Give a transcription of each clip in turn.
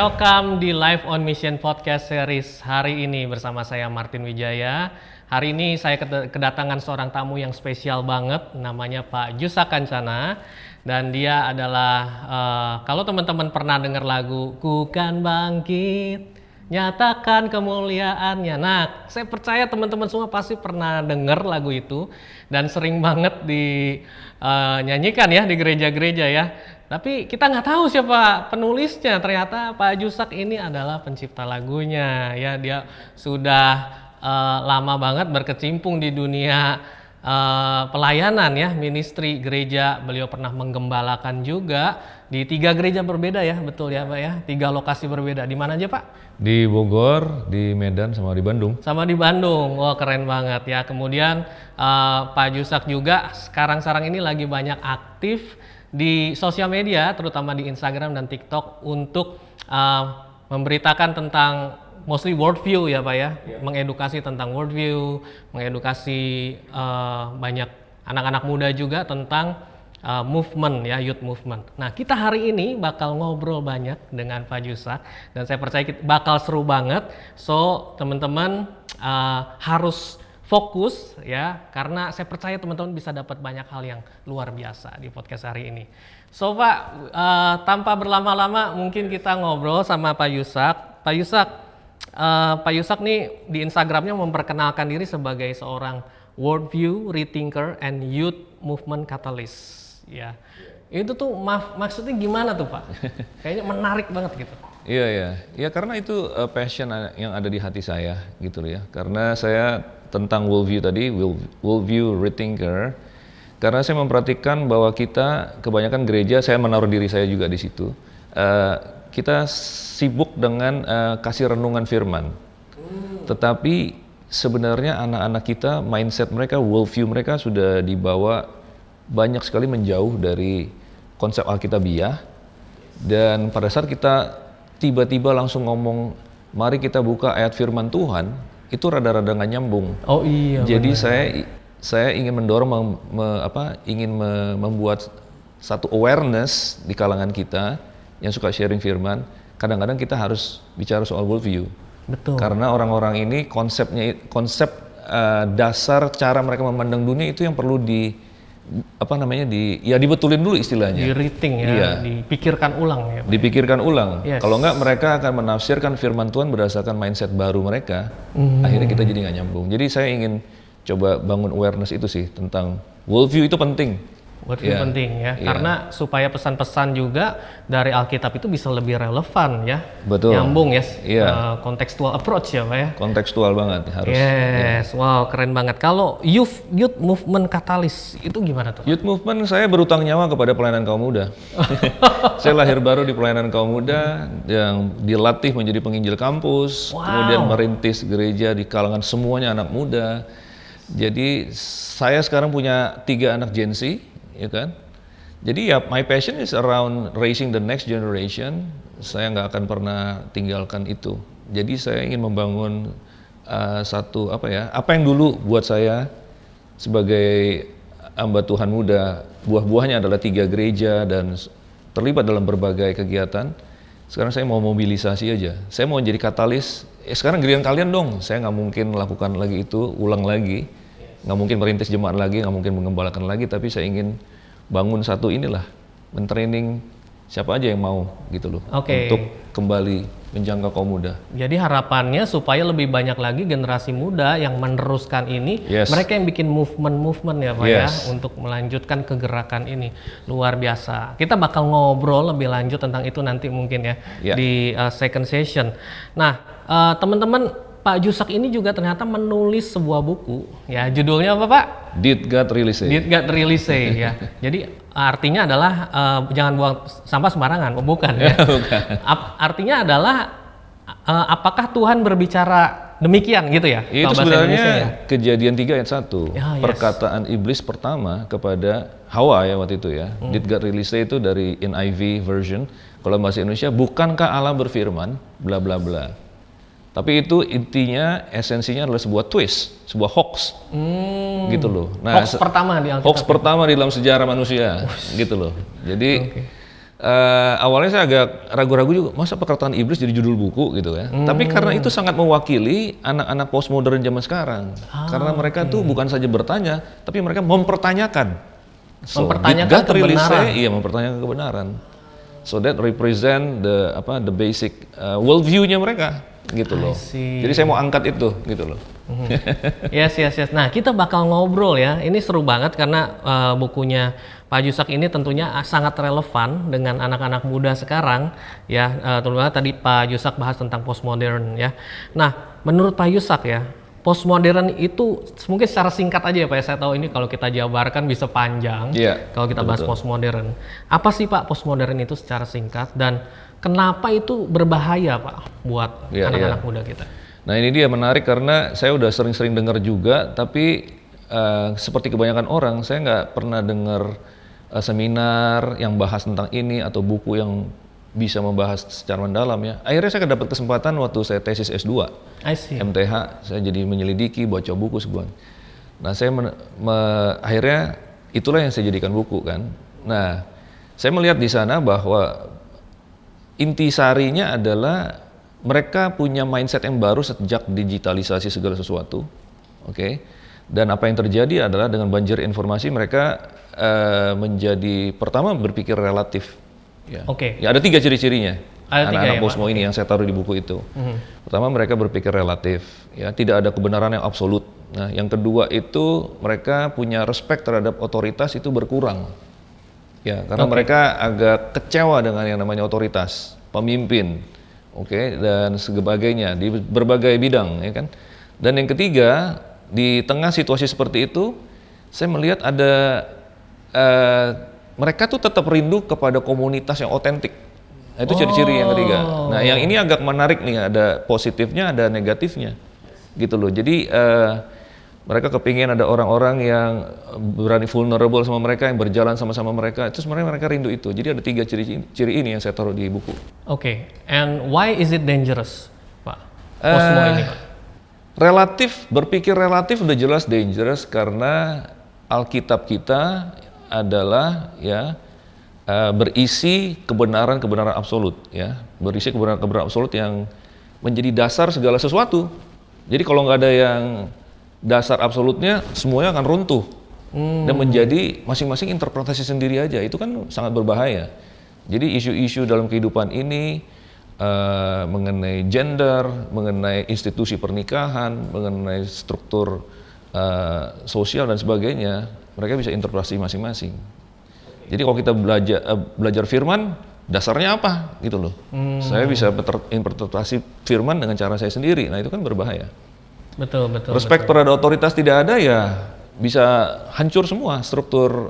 welcome di Live on Mission Podcast Series hari ini bersama saya Martin Wijaya. Hari ini saya kedatangan seorang tamu yang spesial banget, namanya Pak Jusak Kancana. Dan dia adalah, kalau teman-teman pernah dengar lagu Ku Kan Bangkit, nyatakan kemuliaannya. Nah, saya percaya teman-teman semua pasti pernah dengar lagu itu dan sering banget dinyanyikan ya di gereja-gereja ya. Tapi kita nggak tahu siapa penulisnya. Ternyata Pak Jusak ini adalah pencipta lagunya ya. Dia sudah lama banget berkecimpung di dunia pelayanan ya, ministry gereja. Beliau pernah menggembalakan juga di 3 gereja berbeda ya, betul ya Pak ya? 3 lokasi berbeda. Di mana aja Pak? Di Bogor, di Medan, sama di Bandung. Sama di Bandung, wah keren banget ya. Kemudian Pak Jusak juga sekarang ini lagi banyak aktif di sosial media, terutama di Instagram dan TikTok untuk memberitakan tentang mostly worldview ya Pak ya, mengedukasi tentang worldview, mengedukasi banyak anak-anak muda juga tentang movement ya, youth movement. Nah kita hari ini bakal ngobrol banyak dengan Pak Jusak dan saya percaya bakal seru banget. So teman-teman harus fokus ya, karena saya percaya teman-teman bisa dapat banyak hal yang luar biasa di podcast hari ini. So Pak, tanpa berlama-lama mungkin kita ngobrol sama Pak Jusak. Pak Jusak nih di Instagramnya memperkenalkan diri sebagai seorang worldview rethinker and youth movement catalyst. Ya, itu tuh maksudnya gimana tuh Pak? Kayaknya menarik banget gitu. Iya karena itu passion yang ada di hati saya gitu ya. Karena saya tentang worldview tadi, worldview rethinker. Karena saya memperhatikan bahwa kita kebanyakan gereja, saya menaruh diri saya juga di situ. Kita sibuk dengan kasih renungan firman. Tetapi sebenarnya anak-anak kita, mindset mereka, worldview mereka sudah dibawa banyak sekali menjauh dari konsep Alkitabiah. Dan pada saat kita tiba-tiba langsung ngomong, mari kita buka ayat firman Tuhan, itu rada-rada nggak nyambung. Oh iya. Jadi saya ingin mendorong, ingin membuat satu awareness di kalangan kita yang suka sharing firman. Kadang-kadang kita harus bicara soal worldview. Betul. Karena orang-orang ini konsep dasar cara mereka memandang dunia itu yang perlu dibetulin dulu istilahnya. Di rating ya, iya. Dipikirkan ulang ya Pak. Dipikirkan ulang. Yes. Kalau enggak mereka akan menafsirkan firman Tuhan berdasarkan mindset baru mereka. Akhirnya kita jadi nggak nyambung. Jadi saya ingin coba bangun awareness itu sih tentang worldview itu penting. Worldview penting ya, karena supaya pesan-pesan juga dari Alkitab itu bisa lebih relevan ya. Betul. Nyambung ya, contextual approach ya Pak ya. Kontekstual banget harus. Yes, wow keren banget. Kalau youth movement katalis itu gimana tuh? Youth movement saya berutang nyawa kepada pelayanan kaum muda. Saya lahir baru di pelayanan kaum muda yang dilatih menjadi penginjil kampus, kemudian merintis gereja di kalangan semuanya anak muda. Jadi saya sekarang punya 3 anak Gen Z. Ya kan? Jadi ya my passion is around raising the next generation. Saya nggak akan pernah tinggalkan itu. Jadi saya ingin membangun apa yang dulu buat saya sebagai hamba Tuhan muda, buah-buahnya adalah 3 gereja dan terlibat dalam berbagai kegiatan. Sekarang saya mau mobilisasi aja. Saya mau jadi katalis. Sekarang giliran kalian dong. Saya nggak mungkin melakukan lagi itu, ulang lagi. Nggak mungkin merintis jemaat lagi, nggak mungkin mengembalakan lagi, tapi saya ingin bangun satu mentraining siapa aja yang mau gitu loh, untuk kembali menjangkau kaum muda. Jadi harapannya supaya lebih banyak lagi generasi muda yang meneruskan ini, mereka yang bikin movement ya Pak ya, untuk melanjutkan kegerakan ini. Luar biasa. Kita bakal ngobrol lebih lanjut tentang itu nanti mungkin ya di second session. Nah teman-teman, Pak Jusak ini juga ternyata menulis sebuah buku, ya judulnya apa Pak? Did God Really Say? Did God Really Say ya. Jadi artinya adalah jangan buang sampah sembarangan, bukan ya? Bukan. Artinya adalah apakah Tuhan berbicara demikian gitu ya? Itu sebenarnya Kejadian 3 ayat 1, perkataan iblis pertama kepada Hawa ya waktu itu ya. Did God Really Say itu dari NIV version. Kalau bahasa Indonesia, bukankah Allah berfirman bla bla bla. Tapi itu intinya, esensinya adalah sebuah twist, sebuah hoax, gitu loh. Nah, hoax pertama di Alkitab. Hoax pertama di dalam sejarah manusia, gitu loh. Jadi Awalnya saya agak ragu-ragu juga, masa Pekertaan Iblis jadi judul buku gitu ya. Tapi karena itu sangat mewakili anak-anak postmodern zaman sekarang. Karena mereka tuh bukan saja bertanya, tapi mereka mempertanyakan. So, Mempertanyakan did God really kebenaran. say? Iya, mempertanyakan kebenaran. So that represent the basic worldview-nya mereka gitu loh. see. Jadi saya mau angkat itu gitu loh. Yes. Nah, kita bakal ngobrol ya. Ini seru banget karena bukunya Pak Yusak ini tentunya sangat relevan dengan anak-anak muda sekarang ya. Terutama tadi Pak Yusak bahas tentang postmodern ya. Nah, menurut Pak Yusak ya, postmodern itu mungkin secara singkat aja ya Pak ya. Saya tahu ini kalau kita jabarkan bisa panjang. Iya, Kalau kita bahas postmodern. Apa sih Pak postmodern itu secara singkat dan kenapa itu berbahaya Pak buat Iya, anak-anak muda kita? Nah ini dia menarik karena saya udah sering-sering dengar juga, tapi seperti kebanyakan orang, saya nggak pernah dengar seminar yang bahas tentang ini atau buku yang bisa membahas secara mendalam ya. Akhirnya saya dapat kesempatan waktu saya tesis S2, I see. MTH, saya jadi menyelidiki, baca buku sebuah. Nah saya akhirnya itulah yang saya jadikan buku kan. Nah saya melihat di sana bahwa intisarinya adalah mereka punya mindset yang baru sejak digitalisasi segala sesuatu, oke? Dan apa yang terjadi adalah dengan banjir informasi mereka menjadi pertama berpikir relatif. Ya. Oke. Ya ada 3 ciri-cirinya. Ada 3 anak-anak ya, posmo ini yang saya taruh di buku itu. Pertama mereka berpikir relatif, ya tidak ada kebenaran yang absolut. Nah yang kedua itu mereka punya respect terhadap otoritas itu berkurang. Ya, karena mereka agak kecewa dengan yang namanya otoritas, pemimpin, dan sebagainya di berbagai bidang, ya kan. Dan yang ketiga, di tengah situasi seperti itu, saya melihat ada mereka tuh tetap rindu kepada komunitas yang otentik. Nah, itu ciri-ciri yang ketiga. Nah, yang ini agak menarik nih, ada positifnya, ada negatifnya, gitu loh. Jadi mereka kepingin ada orang-orang yang berani vulnerable sama mereka, yang berjalan sama-sama mereka. Itu sebenarnya mereka rindu itu. Jadi ada 3 ciri ini yang saya taruh di buku. Oke. And why is it dangerous, Pak? Posmo ini, Pak. Berpikir relatif udah jelas dangerous karena Alkitab kita adalah ya berisi kebenaran-kebenaran absolut, ya, berisi kebenaran-kebenaran absolut yang menjadi dasar segala sesuatu. Jadi kalau nggak ada yang dasar absolutnya, semuanya akan runtuh dan menjadi masing-masing interpretasi sendiri aja. Itu kan sangat berbahaya. Jadi isu-isu dalam kehidupan ini mengenai gender, mengenai institusi pernikahan, mengenai struktur sosial dan sebagainya, mereka bisa interpretasi masing-masing. Jadi kalau kita belajar firman, dasarnya apa gitu loh. Saya bisa interpretasi firman dengan cara saya sendiri. Nah, itu kan berbahaya. Betul. Respect terhadap otoritas tidak ada ya bisa hancur semua struktur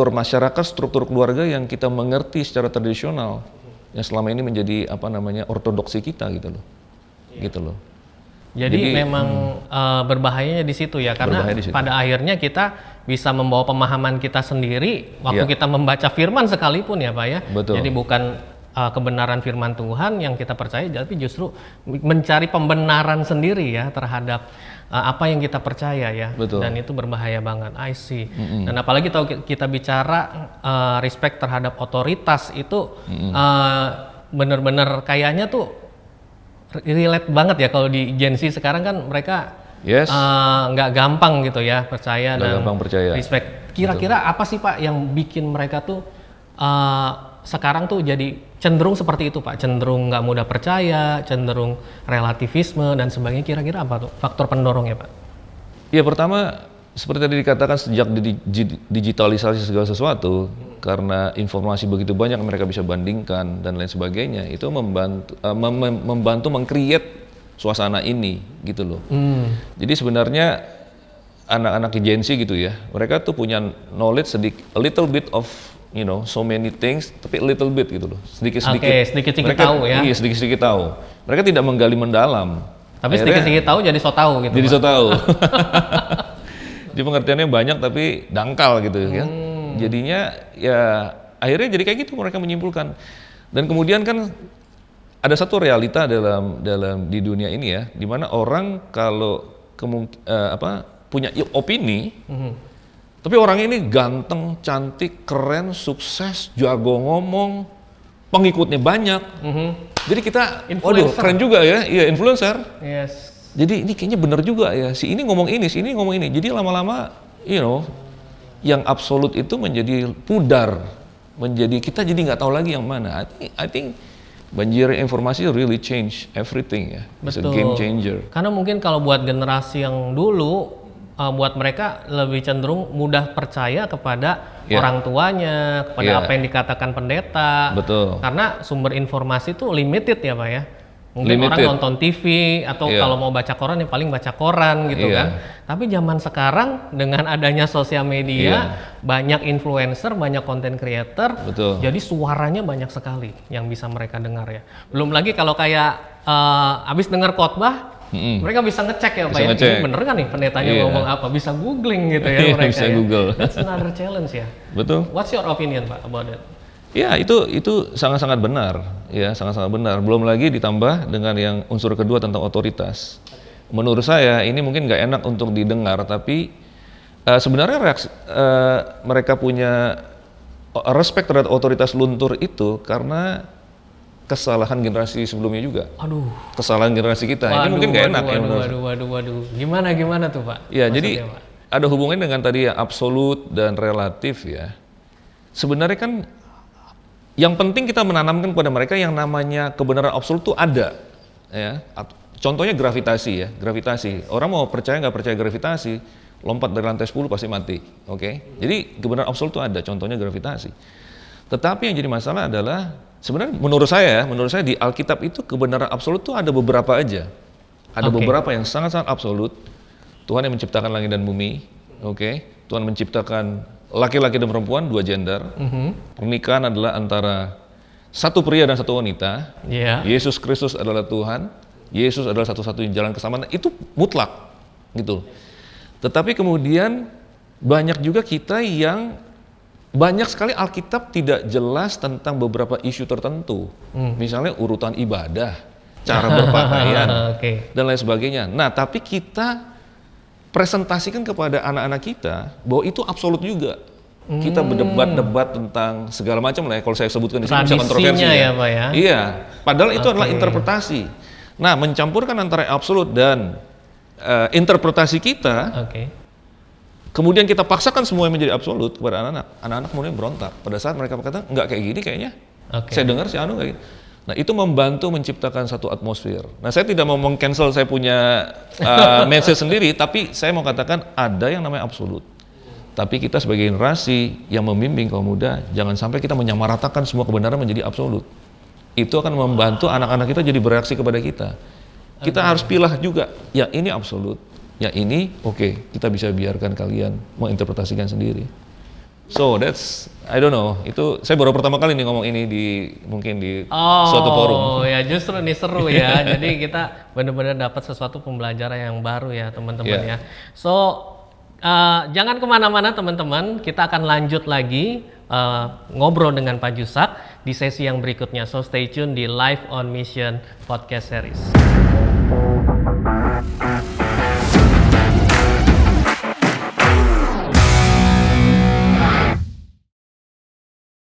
masyarakat, struktur keluarga yang kita mengerti secara tradisional yang selama ini menjadi ortodoksi kita gitu loh. Gitu loh. Jadi memang berbahayanya di situ ya, karena pada akhirnya kita bisa membawa pemahaman kita sendiri waktu kita membaca firman sekalipun ya Pak ya. Betul. Jadi bukan kebenaran firman Tuhan yang kita percaya, tapi justru mencari pembenaran sendiri ya terhadap apa yang kita percaya ya. Betul. Dan itu berbahaya banget. I see. Dan apalagi kalau kita bicara respect terhadap otoritas itu benar-benar kayaknya tuh relate banget ya kalau di Gen Z sekarang kan mereka nggak gampang gitu ya percaya dan respect. Kira-kira apa sih Pak yang bikin mereka tuh sekarang tuh jadi cenderung seperti itu Pak? Cenderung nggak mudah percaya, cenderung relativisme dan sebagainya. Kira-kira apa tuh faktor pendorongnya Pak? Ya pertama seperti tadi dikatakan sejak digitalisasi segala sesuatu, karena informasi begitu banyak mereka bisa bandingkan dan lain sebagainya, itu membantu meng-create suasana ini gitu loh. Jadi sebenarnya anak-anak Gen Z gitu ya, mereka tuh punya knowledge a little bit of so many things, tapi a little bit gitu loh, sedikit-sedikit mereka tahu ya. Iya, sedikit-sedikit tahu. Mereka tidak menggali mendalam. Tapi sedikit-sedikit tahu jadi so tahu gitu. Jadi so tahu. Jadi pengertiannya banyak tapi dangkal gitu kan. Jadinya ya akhirnya jadi kayak gitu mereka menyimpulkan. Dan kemudian kan ada satu realita dalam di dunia ini ya, di mana orang kalau punya opini Tapi orang ini ganteng, cantik, keren, sukses, jago ngomong, pengikutnya banyak. Jadi kita, waduh keren juga ya, iya influencer. Yes. Jadi ini kayaknya bener juga ya, si ini ngomong ini, si ini ngomong ini. Jadi lama-lama, yang absolut itu menjadi pudar, menjadi kita jadi nggak tahu lagi yang mana. I think banjir informasi really change everything ya. It's a game changer. Karena mungkin kalau buat generasi yang dulu, buat mereka lebih cenderung mudah percaya kepada orang tuanya, kepada apa yang dikatakan pendeta. Betul. Karena sumber informasi itu limited ya Pak ya. Mungkin orang nonton TV atau kalau mau baca koran ya paling baca koran gitu kan. Tapi zaman sekarang dengan adanya sosial media, banyak influencer, banyak content creator, jadi suaranya banyak sekali yang bisa mereka dengar ya. Belum lagi kalau kayak abis dengar khotbah, mereka bisa ngecek ya Pak ya, ini bener kan nih pendetanya ngomong apa, bisa googling gitu ya mereka bisa Google. That's another challenge ya. Betul. What's your opinion Pak about that? Ya itu sangat-sangat benar, ya sangat-sangat benar. Belum lagi ditambah dengan yang unsur kedua tentang otoritas. Menurut saya ini mungkin nggak enak untuk didengar, tapi sebenarnya mereka punya respect terhadap otoritas luntur itu karena kesalahan generasi sebelumnya juga. Kesalahan generasi kita. Ini mungkin nggak enak ya. Waduh. Gimana tuh Pak? Ya, jadi ada hubungannya dengan tadi yang absolut dan relatif ya. Sebenarnya kan yang penting kita menanamkan kepada mereka yang namanya kebenaran absolut itu ada, ya. Contohnya gravitasi ya, gravitasi. Orang mau percaya nggak percaya gravitasi, lompat dari lantai 10 pasti mati, oke? Jadi kebenaran absolut itu ada, contohnya gravitasi. Tetapi yang jadi masalah adalah sebenarnya menurut saya di Alkitab itu kebenaran absolut itu ada beberapa aja, ada beberapa yang sangat-sangat absolut. Tuhan yang menciptakan langit dan bumi, oke? Tuhan menciptakan laki-laki dan perempuan, dua gender. Pernikahan adalah antara satu pria dan satu wanita. Yesus Kristus adalah Tuhan. Yesus adalah satu-satunya jalan keselamatan. Itu mutlak, gitu. Tetapi kemudian banyak juga kita yang banyak sekali Alkitab tidak jelas tentang beberapa isu tertentu. Misalnya urutan ibadah, cara berpakaian, dan lain sebagainya. Nah, tapi kita presentasikan kepada anak-anak kita bahwa itu absolut juga. Kita berdebat-debat tentang segala macam lah ya. Kalau saya sebutkan di sini bisa kontroversi ya. Pak ya. Iya, padahal itu adalah interpretasi. Nah, mencampurkan antara absolut dan interpretasi kita, kemudian kita paksakan semua yang menjadi absolut kepada anak-anak. Anak-anak kemudian berontak. Pada saat mereka berkata, enggak kayak gini kayaknya. Saya dengar si Anu kayak gini. Nah, itu membantu menciptakan satu atmosfer. Nah, saya tidak mau meng-cancel saya punya message sendiri, tapi saya mau katakan ada yang namanya absolut. Tapi kita sebagai generasi yang membimbing kaum muda, jangan sampai kita menyamaratakan semua kebenaran menjadi absolut. Itu akan membantu anak-anak kita jadi bereaksi kepada kita. Kita harus pilah juga, ya ini absolut, ya ini kita bisa biarkan kalian menginterpretasikan sendiri. So that's, I don't know, itu saya baru pertama kali nih ngomong ini mungkin di suatu forum. Oh ya, justru nih seru ya. Jadi kita benar-benar dapat sesuatu pembelajaran yang baru ya teman-teman ya. So jangan kemana-mana teman-teman, kita akan lanjut lagi ngobrol dengan Pak Jusak di sesi yang berikutnya. So stay tune di Live on Mission Podcast Series.